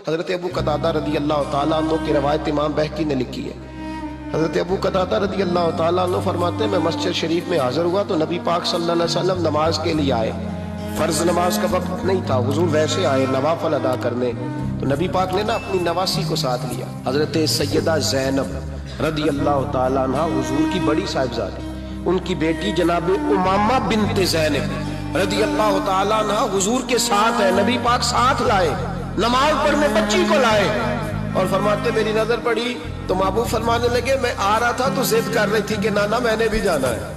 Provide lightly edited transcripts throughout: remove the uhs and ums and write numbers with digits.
حضرت ابو قتادہ رضی اللہ تعالیٰ عنہ کی روایت امام بہقی نے لکھی ہے۔ حضرت ابو قتادہ رضی اللہ تعالیٰ عنہ فرماتے ہیں میں مسجد شریف میں حاضر ہوا تو نبی پاک صلی اللہ علیہ وسلم نماز کے لیے آئے۔ فرض نماز کا وقت نہیں تھا، حضور ویسے آئے نوافل ادا کرنے، تو نبی پاک نے اپنی نواسی کو ساتھ لیا۔ حضرت سیدہ زینب رضی اللہ تعالیٰ عنہ حضور کی بڑی صاحبزادی، ان کی بیٹی جناب امامہ بنت زینب رضی اللہ تعالیٰ عنہ حضور کے ساتھ ہے، نبی پاک ساتھ لائے، نماز پڑھنے بچی کو لائے اور فرماتے میری نظر پڑی تو محبوب فرمانے لگے میں آ رہا تھا تو ضد کر رہی تھی کہ نانا میں نے بھی جانا ہے،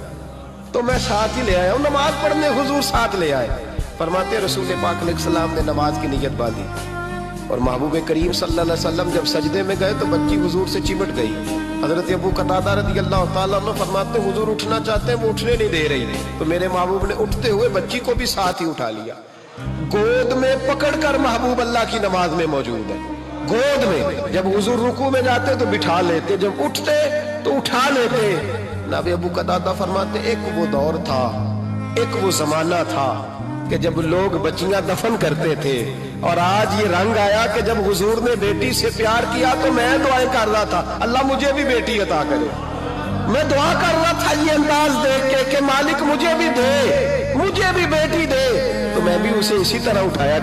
تو میں ساتھ ہی لے آیا ہوں، نماز پڑھنے حضور ساتھ لے آئے۔ فرماتے رسول پاک علیہ السلام نے نماز کی نیت باندھی اور محبوب کریم صلی اللہ علیہ وسلم جب سجدے میں گئے تو بچی حضور سے چمٹ گئی۔ حضرت ابو قتادہ رضی اللہ تعالیٰ عنہ فرماتے حضور اٹھنا چاہتے ہیں وہ اٹھنے نہیں دے رہی تھی، تو میرے محبوب نے اٹھتے ہوئے بچی کو بھی ساتھ ہی اٹھا لیا، گود میں پکڑ کر محبوب اللہ کی نماز میں موجود ہے، گود میں۔ جب حضور رکوع میں جاتے تو بٹھا لیتے، جب اٹھتے تو اٹھا لیتے۔ جناب ابو قتادہ فرماتے ایک وہ دور تھا، ایک وہ زمانہ تھا کہ جب لوگ بچیاں دفن کرتے تھے، اور آج یہ رنگ آیا کہ جب حضور نے بیٹی سے پیار کیا تو میں دعائیں کر رہا تھا اللہ مجھے بھی بیٹی عطا کرے، میں دعا کر رہا تھا یہ انداز دیکھ کے کہ مالک مجھے بھی دے، مجھے بھی بیٹی دے، تو میں بھی اسے اسی طرح اٹھایا،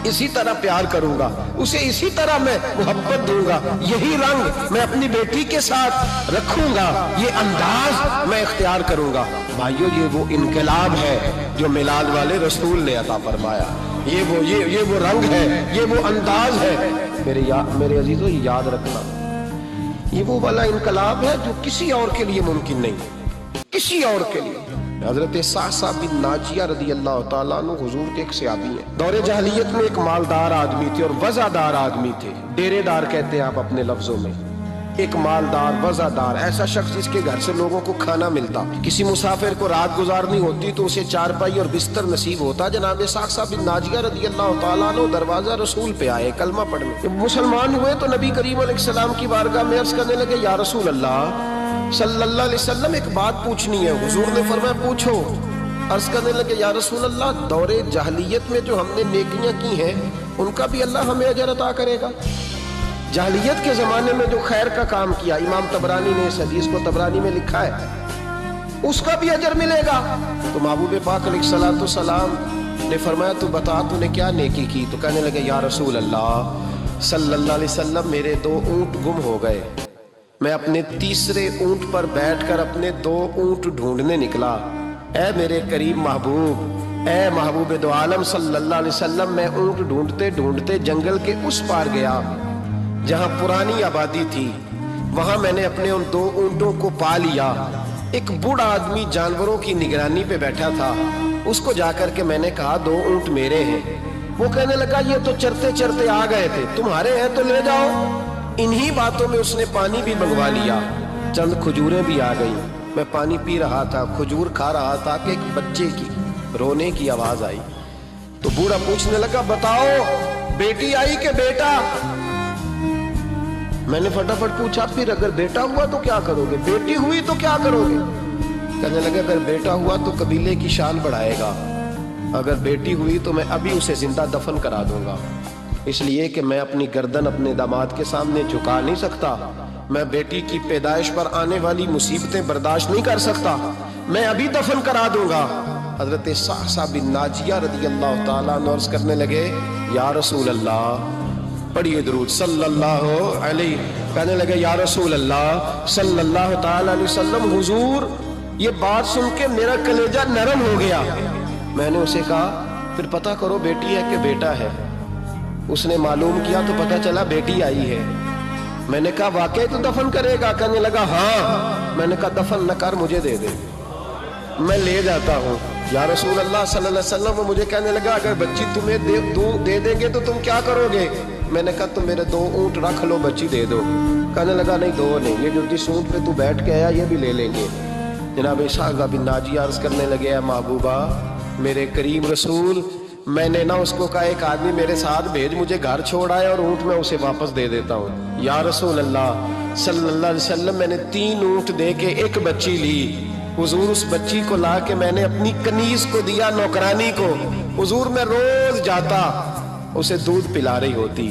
اسی طرح پیار کروں گا، اسے اسی طرح میں محبت دوں گا، یہی رنگ میں اپنی بیٹی کے ساتھ رکھوں گا، یہ انداز میں اختیار کروں گا۔ بھائیو یہ وہ انقلاب ہے جو میلاد والے رسول نے عطا فرمایا، یہ وہ رنگ ہے، یہ وہ انداز ہے۔ میرے عزیزو یہ یاد رکھنا، یہ وہ والا انقلاب ہے جو کسی اور کے لیے ممکن نہیں، کسی اور کے لیے۔ حضرت صعصع بن ناجیہ رضی اللہ تعالیٰ عنہ حضور کے ایک صحابی ہیں، دور جاہلیت میں ایک مالدار آدمی تھے اور وزادار آدمی تھے، ڈیرے دار کہتے ہیں آپ اپنے لفظوں میں، ایک مالدار وزادار ایسا شخص جس کے گھر سے لوگوں کو کھانا ملتا، کسی مسافر کو رات گزارنی ہوتی تو اسے چارپائی اور بستر نصیب ہوتا۔ جناب صعصع بن ناجیہ رضی اللہ تعالیٰ عنہ دروازہ رسول پہ آئے کلمہ پڑھنے، جب مسلمان ہوئے تو نبی کریم علیہ السلام کی بارگاہ میں عرض کرنے لگے یا رسول اللہ صلی اللہ علیہ وسلم ایک بات پوچھنی ہے۔ حضور نے فرمایا پوچھو۔ عرض کرنے لگے یا رسول اللہ دور جاہلیت میں جو ہم نے نیکیاں کی ہیں ان کا بھی اللہ ہمیں اجر عطا کرے گا؟ جاہلیت کے زمانے میں جو خیر کا کام کیا، امام طبرانی نے اس حدیث کو طبرانی میں لکھا ہے، اس کا بھی اجر ملے گا؟ تو محبوب پاک علیہ الصلوۃ والسلام نے فرمایا تو بتا تو نے کیا نیکی کی؟ تو کہنے لگے یا رسول اللہ صلی اللہ علیہ وسلم میرے 2 اونٹ گم ہو گئے، میں اپنے تیسرے اونٹ پر بیٹھ کر اپنے 2 اونٹ ڈھونڈنے نکلا، اے میرے کریم محبوب، اے محبوب دو عالم صلی اللہ علیہ وسلم، میں اونٹ ڈھونڈتے ڈھونڈتے جنگل کے اس پار گیا جہاں پرانی آبادی تھی، وہاں میں نے اپنے ان 2 اونٹوں کو پا لیا۔ ایک بوڑھا آدمی جانوروں کی نگرانی پہ بیٹھا تھا، اس کو جا کر کے میں نے کہا 2 اونٹ میرے ہیں۔ وہ کہنے لگا یہ تو چرتے چرتے آ گئے تھے، تمہارے ہیں تو لے جاؤ۔ انہی باتوں میں اس نے پانی بھی منگوا لیا، چند کھجوریں بھی آ گئی، میں پانی پی رہا تھا، کھجور کھا رہا تھا کہ ایک بچے کی رونے کی آواز آئی، تو بوڑھا پوچھنے لگا بتاؤ بیٹی آئی کہ بیٹا؟ میں نے فٹافٹ پوچھا پھر اگر بیٹا ہوا تو کیا کرو گے، بیٹی ہوئی تو کیا کرو گے؟ کہنے لگا اگر بیٹا ہوا تو قبیلے کی شان بڑھائے گا، اگر بیٹی ہوئی تو میں ابھی اسے زندہ دفن کرا دوں گا، اس لیے کہ میں اپنی گردن اپنے داماد کے سامنے جھکا نہیں سکتا، میں بیٹی کی پیدائش پر آنے والی مصیبتیں برداشت نہیں کر سکتا، میں ابھی دفن کرا دوں گا۔ حضرت صعصع بن ناجیہ رضی اللہ تعالیٰ عنہ عرض کرنے لگے یا رسول اللہ، پڑھیے درود صلی اللہ علیہ، کہنے لگے یا رسول اللہ صلی اللہ تعالیٰ علیہ وسلم حضور یہ بات سن کے میرا کلیجہ نرم ہو گیا۔ میں نے اسے کہا پھر پتہ کرو بیٹی ہے کہ بیٹا ہے؟ اس نے معلوم کیا تو پتہ چلا بیٹی آئی ہے۔ میں نے کہا واقعی تو دفن کرے گا؟ کہنے لگا ہاں۔ میں نے کہا دفن نہ کر، مجھے دے دے، میں لے جاتا ہوں۔ یا رسول اللہ صلی اللہ علیہ وسلم وہ مجھے کہنے لگا اگر بچی تمہیں دے دیں گے تو تم کیا کرو گے؟ میں نے کہا تم میرے 2 اونٹ رکھ لو، بچی دے دو۔ کہنے لگا نہیں 2 نہیں، یہ جو جس اونٹ پہ تو بیٹھ کے آیا یہ بھی لے لیں گے۔ جناب صعصع بن ناجیہ عرض کرنے لگے اے محبوبہ میرے کریم رسول، میں نے نہ اس کو کہا ایک آدمی میرے ساتھ بھیج، مجھے گھر چھوڑ آئے اور اونٹ میں اسے واپس دے دیتا ہوں۔ یا رسول اللہ صلی اللہ علیہ وسلم میں نے 3 اونٹ دے کے ایک بچی لی، حضور اس بچی کو لا کے میں نے اپنی کنیز کو دیا، نوکرانی کو۔ حضور میں روز جاتا، اسے دودھ پلا رہی ہوتی،